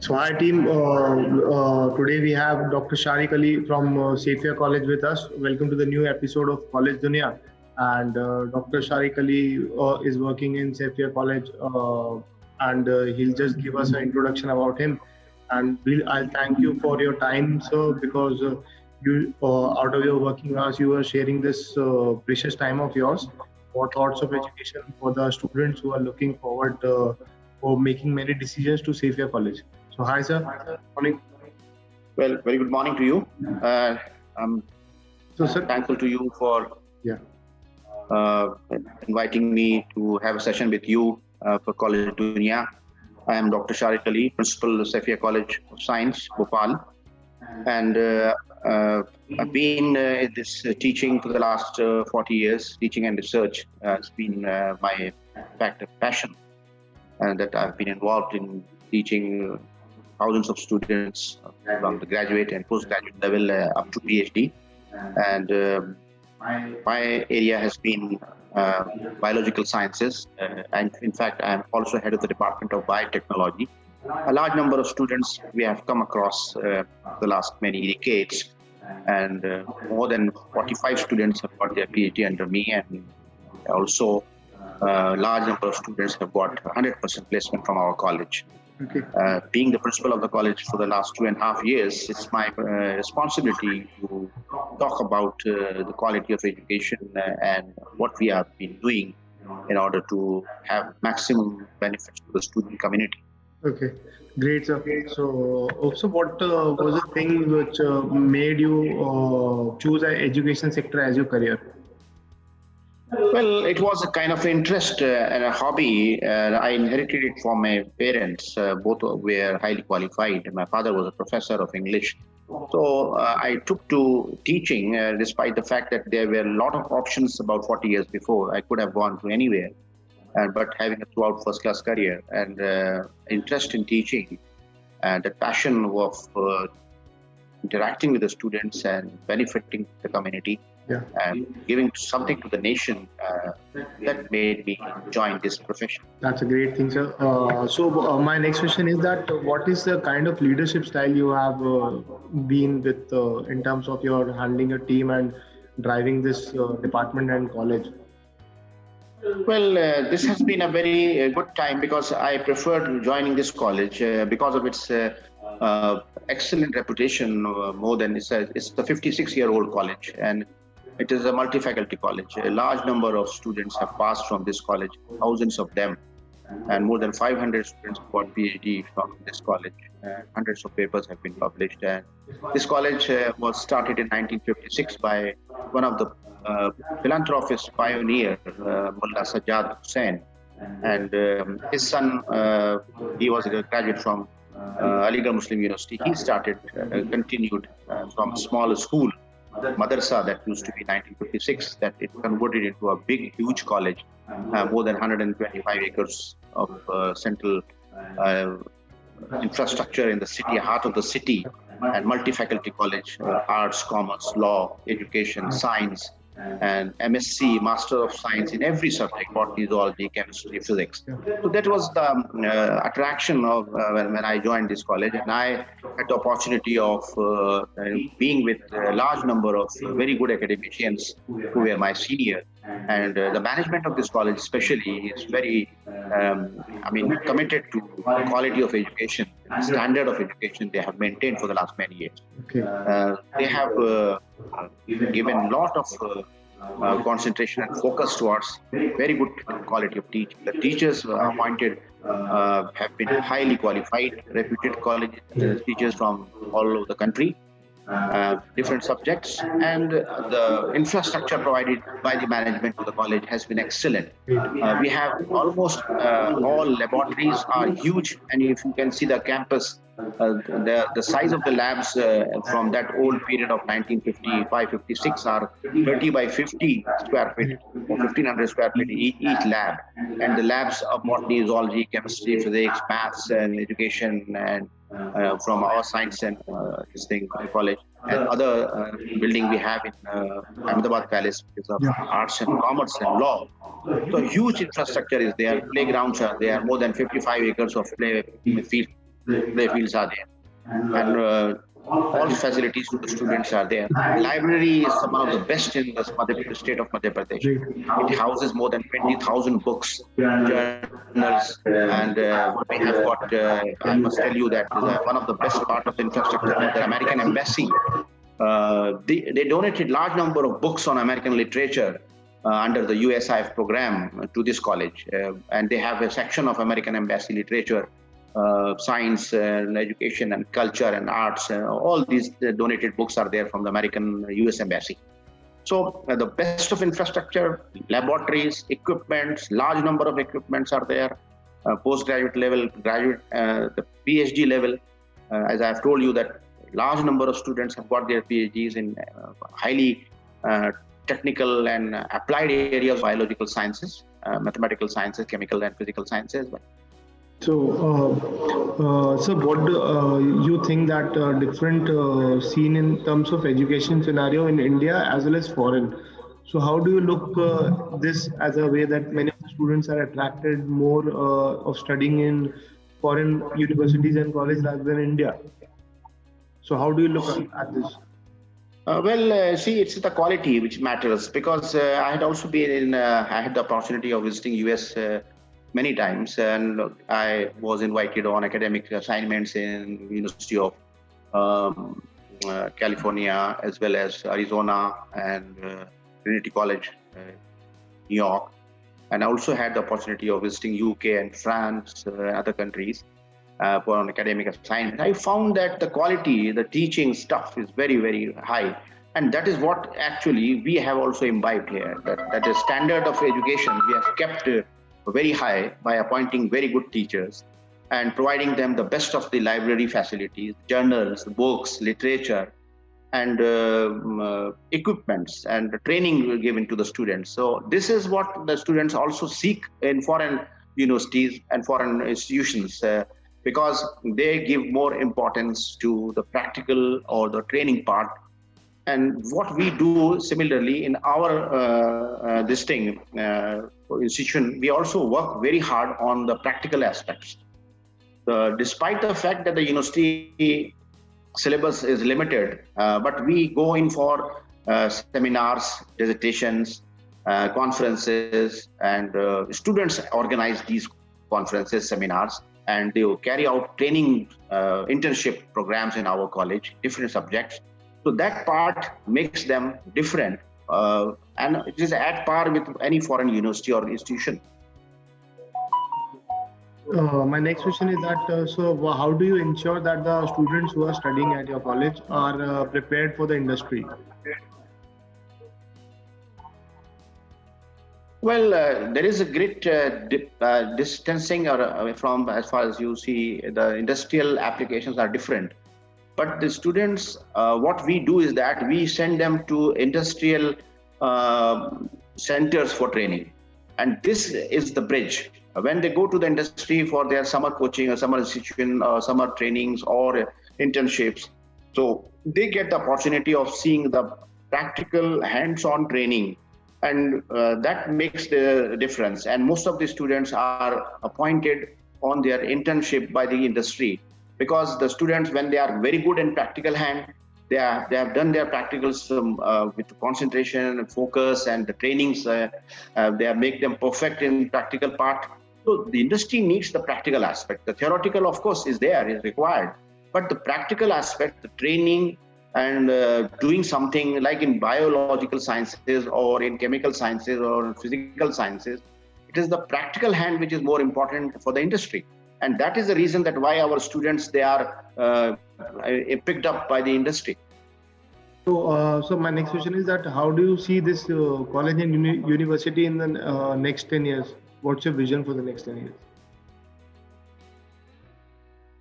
So hi team, today we have Dr. Sharik Ali from Safia College with us. Welcome to the new episode of College Dunia. And Dr. Sharik Ali is working in Safia College and he'll just give us an introduction about him. And I'll thank you for your time, sir, because you out of your working hours, you are sharing this precious time of yours for thoughts of education for the students who are looking forward for making many decisions to Safia College. So hi sir. Morning. Well, very good morning to you. I'm So sir, thankful to you for yeah. inviting me to have a session with you for College Dunia. I am Dr. Sharik Ali, Principal of Safia College of Science, Bhopal. And I've been in this teaching for the last 40 years. Teaching and research has been my passion, and that I've been involved in teaching thousands of students from the graduate and postgraduate level up to PhD. And my area has been biological sciences. And in fact, I'm also head of the Department of Biotechnology. A large number of students we have come across the last many decades. And more than 45 students have got their PhD under me. And also a large number of students have got 100% placement from our college. Okay. Being the principal of the college for the last 2.5 years, it's my responsibility to talk about the quality of education and what we have been doing in order to have maximum benefits to the student community. Okay. Great sir. So also what was the thing which made you choose an education sector as your career? Well, it was a kind of interest and a hobby. I inherited it from my parents. Both were highly qualified. My father was a professor of English. So I took to teaching despite the fact that there were a lot of options about 40 years before. I could have gone to anywhere. But having a throughout first-class career and interest in teaching and the passion of interacting with the students and benefiting the community, Yeah. and giving something to the nation, that made me join this profession. That's a great thing, sir. So my next question is that what is the kind of leadership style you have been with in terms of your handling your team and driving this department and college? Well, this has been a very good time because I preferred joining this college because of its excellent reputation. More than it's a 56-year-old college, and it is a multi-faculty college. A large number of students have passed from this college, thousands of them, and more than 500 students have got PhD from this college. Hundreds of papers have been published. And this college was started in 1956 by one of the philanthropist pioneer, Mullah Sajjad Hussain. And his son, he was a graduate from Aligarh Muslim University. He continued from a small school, madrasa, that used to be 1956, that it converted into a big, huge college, more than 125 acres of central infrastructure in the city, heart of the city, and multi-faculty college, arts, commerce, law, education, science, and MSc, Master of Science in every subject, botany, zoology, chemistry, physics. So that was the attraction of when I joined this college, and I had the opportunity of being with a large number of very good academicians who were my senior. And the management of this college especially is very, committed to the quality of education, standard of education they have maintained for the last many years. Okay. They have given a lot of concentration and focus towards very good quality of teaching. The teachers appointed have been highly qualified, reputed college teachers from all over the country. Different subjects, and the infrastructure provided by the management to the college has been excellent. We have almost all laboratories are huge, and if you can see the campus, the size of the labs from that old period of 1955-56 are 30 by 50 square feet or 1500 square feet each lab, and the labs of botany, zoology, chemistry, physics, maths, and education, and from our science and this thing college, and other building we have in Ahmedabad Palace, which is of arts and commerce and law. So huge infrastructure is there. Playgrounds are there. More than 55 acres of play field their fields are there. And all facilities to the students are there. Library is one of the best in the state of Madhya Pradesh. It houses more than 20,000 books, journals, and we have got, I must tell you that one of the best part of the infrastructure of the American Embassy. They donated large number of books on American literature under the USIF program to this college. And they have a section of American Embassy literature, science, education and culture and arts. All these donated books are there from the American US Embassy. So the best of infrastructure, laboratories, equipments, large number of equipments are there, postgraduate level, graduate, the PhD level. As I have told you that large number of students have got their PhDs in highly technical and applied areas of biological sciences, mathematical sciences, chemical and physical sciences. So, what do you think that different seen in terms of education scenario in India as well as foreign? So, how do you look this as a way that many of the students are attracted more of studying in foreign universities and colleges rather than India? So, how do you look at this? See, it's the quality which matters, because I had also been in, I had the opportunity of visiting US many times, and I was invited on academic assignments in University of California, as well as Arizona and Trinity College, New York. And I also had the opportunity of visiting UK and France, other countries for an academic assignment. I found that the quality, the teaching stuff is very, very high. And that is what actually we have also imbibed here, that the standard of education we have kept very high by appointing very good teachers and providing them the best of the library facilities, journals, books, literature, and equipments and training given to the students. So this is what the students also seek in foreign universities and foreign institutions, because they give more importance to the practical or the training part. And what we do similarly in our institution, we also work very hard on the practical aspects. Despite the fact that the university syllabus is limited, but we go in for seminars, dissertations, conferences, and students organize these conferences, seminars, and they will carry out training internship programs in our college, different subjects. So that part makes them different, and it is at par with any foreign university or institution. My next question is that, so how do you ensure that the students who are studying at your college are prepared for the industry? Well, there is a great distancing from, as far as you see, the industrial applications are different. But the students, what we do is that we send them to industrial centers for training. And this is the bridge. When they go to the industry for their summer coaching or summer institution or summer trainings or internships, so they get the opportunity of seeing the practical hands-on training, and that makes the difference. And most of the students are appointed on their internship by the industry, because the students, when they are very good in practical hand, they have done their practicals with concentration and focus, and the trainings they have make them perfect in practical part. So the industry needs the practical aspect. The theoretical, of course, is required, but the practical aspect, the training and doing something like in biological sciences or in chemical sciences or physical sciences, it is the practical hand which is more important for the industry. And that is the reason that why our students, they are picked up by the industry. So my next question is that how do you see this college and university in the next 10 years? What's your vision for the next 10 years?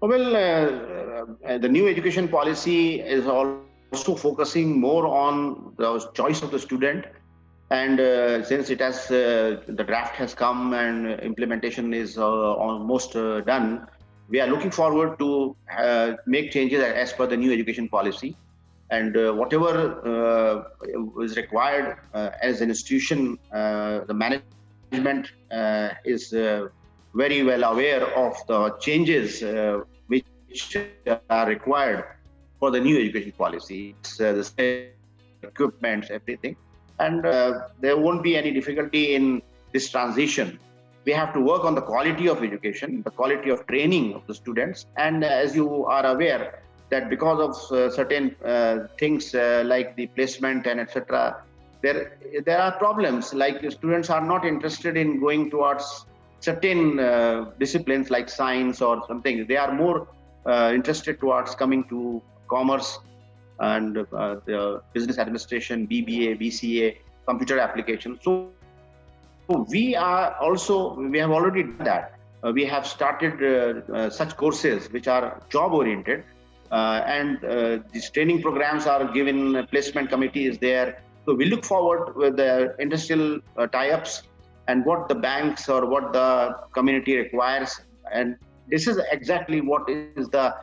Well, the new education policy is also focusing more on the choice of the student. And since it has, the draft has come and implementation is almost done, we are looking forward to make changes as per the new education policy. And whatever is required as an institution, the management is very well aware of the changes which which are required for the new education policy. It's, the equipment, everything, and there won't be any difficulty in this transition. We have to work on the quality of education, the quality of training of the students, and as you are aware that because of certain things like the placement and etc., there are problems, like students are not interested in going towards certain disciplines like science or something. They are more interested towards coming to commerce and the business administration, BBA, BCA, computer application. So we have already done that. We have started such courses which are job oriented, and these training programs are given. Placement committee is there. So we look forward with the industrial tie-ups and what the banks or what the community requires. And this is exactly what is the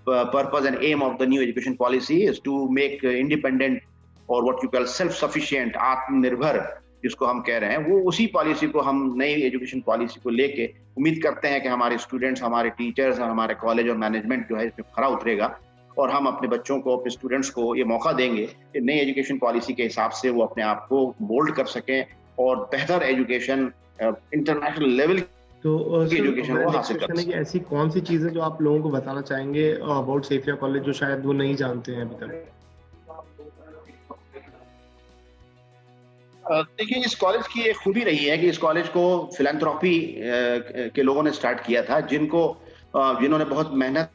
purpose and aim of the new education policy, is to make independent और what you call self-sufficient, आत्मनिर्भर जिसको हम कह रहे हैं, वो उसी policy को हम नई एजुकेशन पॉलिसी को लेके उम्मीद करते हैं कि हमारे स्टूडेंट्स, हमारे टीचर्स और हमारे कॉलेज और मैनेजमेंट जो है इसमें खरा उतरेगा और हम अपने बच्चों को, अपने स्टूडेंट्स को ये मौका देंगे कि नई एजुकेशन पॉलिसी के हिसाब से वो अपने आप को मोल्ड कर सकें और बेहतर एजुकेशन इंटरनेशनल लेवल तो एजुकेशन वो हासिल कर सकें। ऐसी कौन सी चीजें जो आप लोगों को बताना चाहेंगे अबाउट सेफिया कॉलेज जो शायद वो नहीं जानते हैं अभी तक? देखिए, इस कॉलेज की एक खूबी रही है कि इस कॉलेज को फिलैंथ्रोपी के लोगों ने स्टार्ट किया था, जिन्होंने बहुत मेहनत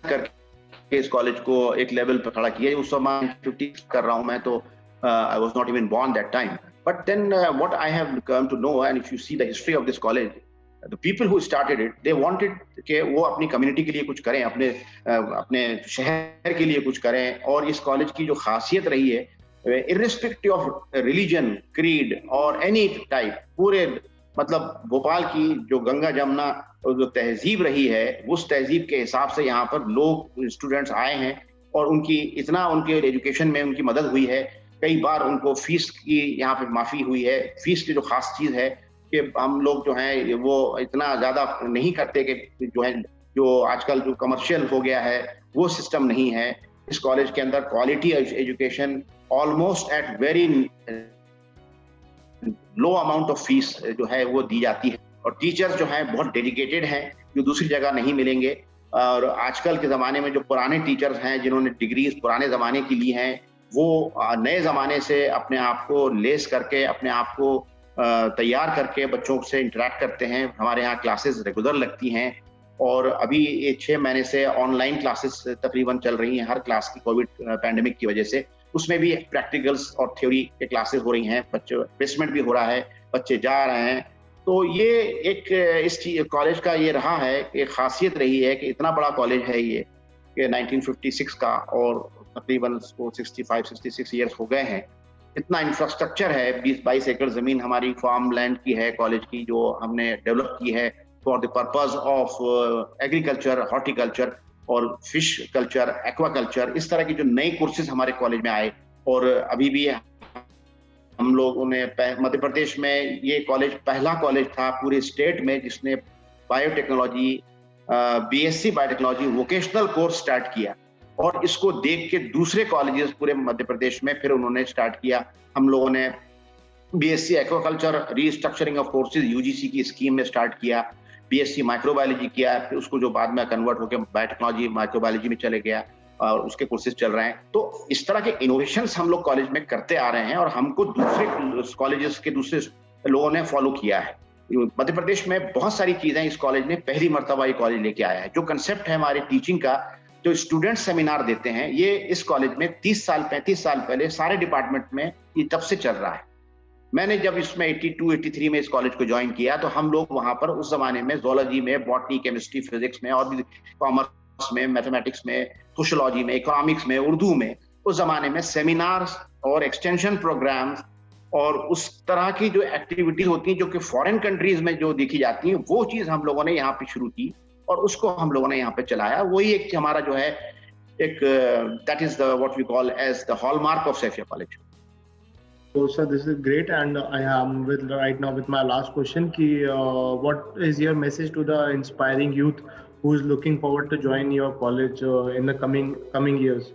करके इस कॉलेज को एक लेवल पर खड़ा किया। उस समय 50 कर रहा हूं मैं, तो I was not even born that time, but then what I have come to know, and if you see the history of this college, the people who started it, they wanted कि वो अपनी community के लिए कुछ करें, अपने शहर के लिए कुछ करें। और इस कॉलेज की जो खासियत रही है, irrespective of religion, creed और any type, पूरे मतलब भोपाल की जो गंगा जमुना जो तहजीब रही है, उस तहजीब के हिसाब से यहाँ पर लोग, स्टूडेंट्स आए हैं और उनके एजुकेशन में उनकी मदद हुई है। कई बार उनको फीस की यहाँ पे माफी हुई है। फीस की जो खास चीज है कि हम लोग जो हैं वो इतना ज्यादा नहीं करते कि जो आजकल जो कमर्शियल हो गया है वो सिस्टम नहीं है। इस कॉलेज के अंदर quality education almost at very low amount of fees जो है वो दी जाती है, और टीचर्स जो हैं बहुत डेडिकेटेड हैं, जो दूसरी जगह नहीं मिलेंगे। और आजकल के ज़माने में जो पुराने टीचर्स हैं जिन्होंने डिग्रीज पुराने ज़माने की ली हैं, वो नए ज़माने से अपने आप को लेस करके, अपने आप को तैयार करके बच्चों से इंटरेक्ट करते हैं। हमारे यहाँ क्लासेस रेगुलर लगती हैं और अभी ये 6 महीने से ऑनलाइन क्लासेस तकरीबन चल रही हैं हर क्लास की, कोविड पैंडेमिक की वजह से। उसमें भी प्रैक्टिकल्स और थ्योरी के क्लासेस हो रही हैं, बच्चे प्लेसमेंट भी हो रहा है, बच्चे जा रहे हैं। तो ये एक इस कॉलेज का ये रहा है, एक खासियत रही है कि इतना बड़ा कॉलेज है ये कि 1956 का, और तकरीबन 65-66 ईयर्स हो गए हैं। इतना इंफ्रास्ट्रक्चर है, 20-22 एकड़ ज़मीन हमारी फार्म लैंड की है कॉलेज की, जो हमने डेवलप की है for the purpose of agriculture, horticulture और फिश कल्चर, एक्वाकल्चर। इस तरह के जो नए कोर्सेज हमारे कॉलेज में आए, और अभी भी हम लोगों ने मध्य प्रदेश में ये कॉलेज पहला कॉलेज था पूरे स्टेट में जिसने biotechnology, BSc biotechnology vocational course start किया, और इसको देख के दूसरे कॉलेजेस पूरे मध्य प्रदेश में फिर उन्होंने स्टार्ट किया। हम लोगों ने BSc aquaculture restructuring of courses UGC की स्कीम में स्टार्ट किया, बीएससी माइक्रोबायोलॉजी किया, फिर उसको जो बाद में कन्वर्ट होकर बायोटेक्नोलॉजी माइक्रोबायोलॉजी में चले गया और उसके कोर्सेज चल रहे हैं। तो इस तरह के इनोवेशंस हम लोग कॉलेज में करते आ रहे हैं और हमको दूसरे कॉलेजेस के दूसरे लोगों ने फॉलो किया है। मध्य प्रदेश में बहुत सारी चीजें इस कॉलेज ने पहली मर्तबा ये कॉलेज लेके आया है। जो कंसेप्ट है हमारे टीचिंग का, जो स्टूडेंट सेमिनार देते हैं, ये इस कॉलेज में 30 साल 35 साल पहले सारे डिपार्टमेंट में ये तब से चल रहा है। मैंने जब इसमें 82-83 में इस कॉलेज को ज्वाइन किया तो हम लोग वहां पर उस जमाने में जोलॉजी में, बॉटनी, केमिस्ट्री, फिजिक्स में और भी कॉमर्स में, मैथमेटिक्स में, सोशोलॉजी में, इकोनॉमिक्स में, उर्दू में, उस जमाने में सेमिनार्स और एक्सटेंशन प्रोग्राम्स और उस तरह की जो एक्टिविटीज होती हैं जो कि फॉरेन कंट्रीज में जो देखी जाती हैं, वो चीज हम लोगों ने यहाँ पे शुरू की और उसको हम लोगों ने यहाँ पे चलाया। वही एक हमारा जो है एक that is the what we call as the hallmark of Saifia College. So sir, this is great, and I am right now with my last question. What is your message to the inspiring youth who is looking forward to join your college in the coming years?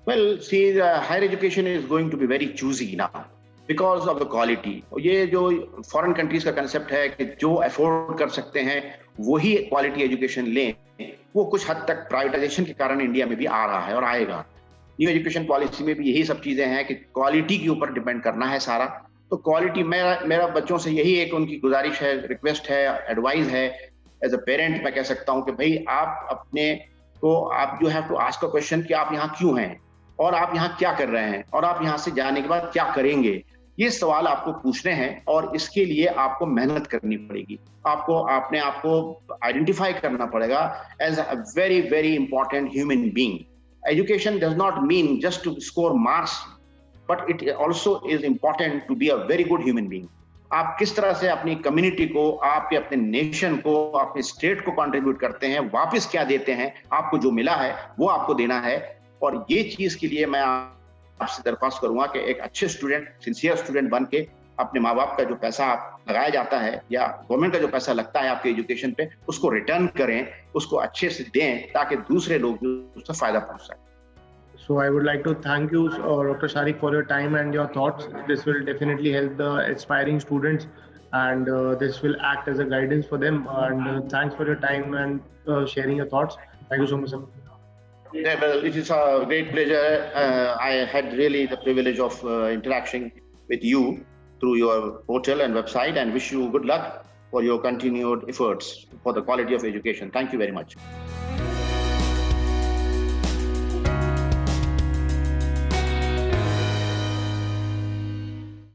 Well, see, the higher education is going to be very choosy now because of the quality. ये जो foreign countries का concept है कि जो afford कर सकते हैं वही क्वालिटी एजुकेशन लें, वो कुछ हद तक प्राइवेटाइजेशन के कारण इंडिया में भी आ रहा है और आएगा. न्यू एजुकेशन पॉलिसी में भी यही सब चीजें हैं कि क्वालिटी के ऊपर डिपेंड करना है सारा. तो क्वालिटी, मेरा बच्चों से यही एक उनकी गुजारिश है, रिक्वेस्ट है, एडवाइस है. एज अ पेरेंट मैं कह सकता हूँ कि भाई आप अपने को, आप you have to ask a question कि आप यहाँ क्यों हैं और आप यहाँ क्या कर रहे हैं और आप यहाँ से जाने के बाद क्या करेंगे. ये सवाल आपको पूछने हैं और इसके लिए आपको मेहनत करनी पड़ेगी. आपको अपने आप को आइडेंटिफाई करना पड़ेगा as a very very important human being. Education does not mean just to score marks, but it also is important to be a very good human being. आप किस तरह से अपनी कम्युनिटी को, आपके अपने नेशन को, अपने स्टेट को कंट्रीब्यूट करते हैं, वापस क्या देते हैं, आपको जो मिला है वो आपको देना है. और ये चीज के लिए मैं आपसे दरख्वास्त करूंगा कि एक अच्छे स्टूडेंट, सिंसियर स्टूडेंट बन के अपने माँ बाप का जो पैसा लगाया जाता है या गवर्नमेंट का जो पैसा लगता है आपके एजुकेशन पे, उसको रिटर्न करें, उसको अच्छे से दें ताकि दूसरे लोग उसका फायदा पहुंच सके. So I would like to thank you, Dr. Sharik, for your time and your thoughts. This will definitely help the aspiring students, and this will act as a guidance for them. And thanks for your time and sharing your thoughts. Thank you so much, sir. Yeah, well, it is a great pleasure. I had really the privilege of interacting with you through your portal and website, and wish you good luck for your continued efforts for the quality of education. Thank you very much.